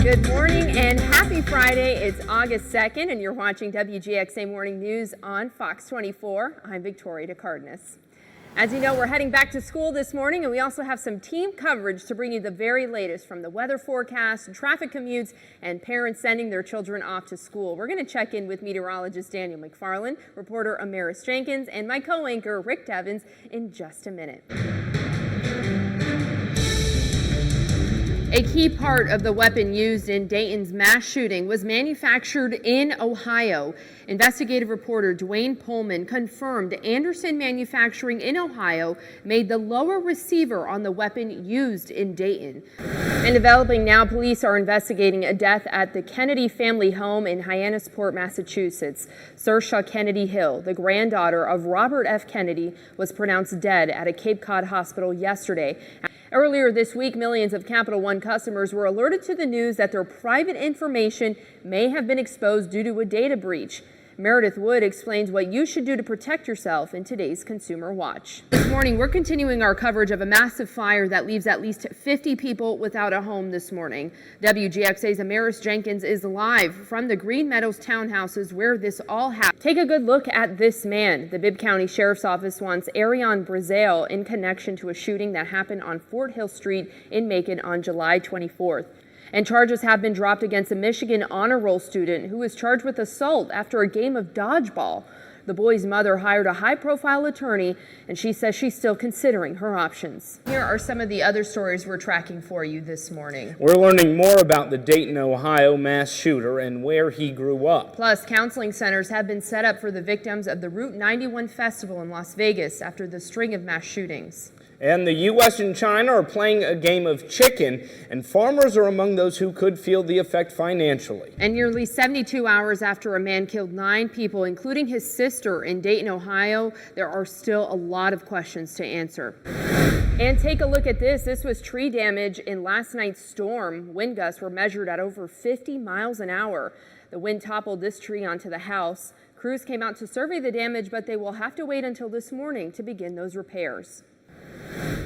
Good morning and happy Friday. It's August 2nd and you're watching WGXA Morning News on Fox 24. I'm Victoria Cardenas. As you know, we're heading back to school this morning, and we also have some team coverage to bring you the very latest from the weather forecast, traffic commutes, and parents sending their children off to school. We're going to check in with meteorologist Daniel McFarland, reporter Amaris Jenkins, and my co-anchor Rick Devins in just a minute. A key part of the weapon used in Dayton's mass shooting was manufactured in Ohio. Investigative reporter Dwayne Pullman confirmed Anderson Manufacturing in Ohio made the lower receiver on the weapon used in Dayton. And developing now, police are investigating a death at the Kennedy family home in Hyannisport, Massachusetts. Saoirse Kennedy Hill, the granddaughter of Robert F. Kennedy, was pronounced dead at a Cape Cod hospital yesterday. Earlier this week, millions of Capital One customers were alerted to the news that their private information may have been exposed due to a data breach. Meredith Wood explains what you should do to protect yourself in today's Consumer Watch. This morning, we're continuing our coverage of a massive fire that leaves at least 50 people without a home this morning. WGXA's Amaris Jenkins is live from the Green Meadows townhouses where this all happened. Take a good look at this man. The Bibb County Sheriff's Office wants Arion Brazel in connection to a shooting that happened on Fort Hill Street in Macon on July 24th. And charges have been dropped against a Michigan honor roll student who was charged with assault after a game of dodgeball. The boy's mother hired a high-profile attorney, and she says she's still considering her options. Here are some of the other stories we're tracking for you this morning. We're learning more about the Dayton, Ohio mass shooter and where he grew up. Plus, counseling centers have been set up for the victims of the Route 91 festival in Las Vegas after the string of mass shootings. And the U.S. and China are playing a game of chicken, and farmers are among those who could feel the effect financially. And nearly 72 hours after a man killed 9 people, including his sister in Dayton, Ohio, there are still a lot of questions to answer. And take a look at this. This was tree damage in last night's storm. Wind gusts were measured at over 50 miles an hour. The wind toppled this tree onto the house. Crews came out to survey the damage, but they will have to wait until this morning to begin those repairs.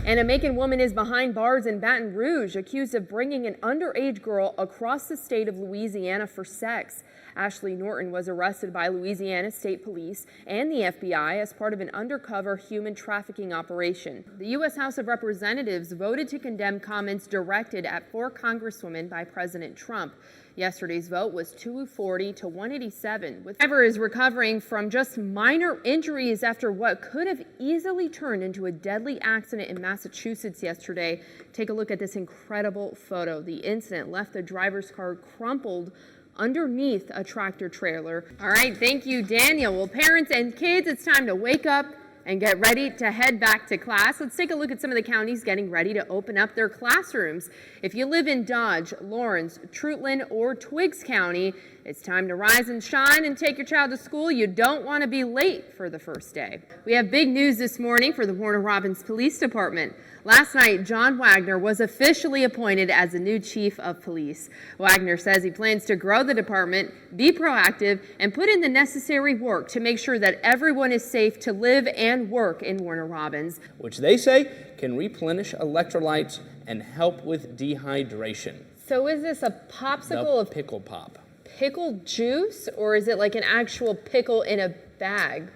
And a Macon woman is behind bars in Baton Rouge, accused of bringing an underage girl across the state of Louisiana for sex. Ashley Norton was arrested by Louisiana State Police and the FBI as part of an undercover human trafficking operation. The U.S. House of Representatives voted to condemn comments directed at 4 congresswomen by President Trump. Yesterday's vote was 240 to 187. The driver is recovering from just minor injuries after what could have easily turned into a deadly accident in Massachusetts yesterday. Take a look at this incredible photo. The incident left the driver's car crumpled underneath a tractor trailer. All right, thank you, Daniel. Well, parents and kids, it's time to wake up and get ready to head back to class. Let's take a look at some of the counties getting ready to open up their classrooms. If you live in Dodge, Lawrence, Trutland, or Twiggs County, it's time to rise and shine and take your child to school. You don't want to be late for the first day. We have big news this morning for the Warner Robins Police Department. Last night, John Wagner was officially appointed as the new chief of police. Wagner says he plans to grow the department, be proactive, and put in the necessary work to make sure that everyone is safe to live and work in Warner Robins, which they say can replenish electrolytes and help with dehydration. So is this a popsicle of pickle pop? Pickle juice, or is it like an actual pickle in a bag?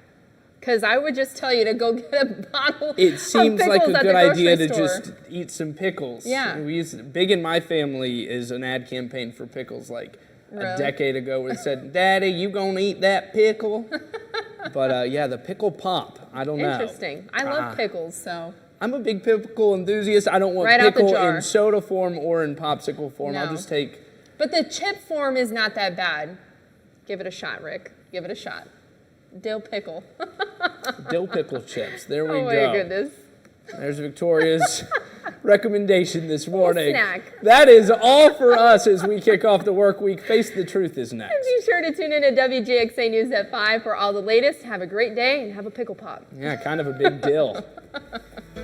Because I would just tell you to go get a bottle of pickles. It seems like a good idea to store. Just eat some pickles. Yeah. Big in my family is an ad campaign for pickles like a decade ago where it said, "Daddy, you gonna eat that pickle?" But yeah, the pickle pop. I don't know. Interesting. I love pickles, so. I'm a big pickle enthusiast. I don't want pickle in soda form or in popsicle form. No. I'll just take. But the chip form is not that bad. Give it a shot, Rick. Give it a shot. Dill pickle. Dill pickle chips. There we go. Oh my goodness. There's Victoria's recommendation this morning. Snack. That is all for us as we kick off the work week. Face the Truth is next. Be sure to tune in to WGXA News at 5 for all the latest. Have a great day and have a pickle pop. Yeah, kind of a big dill.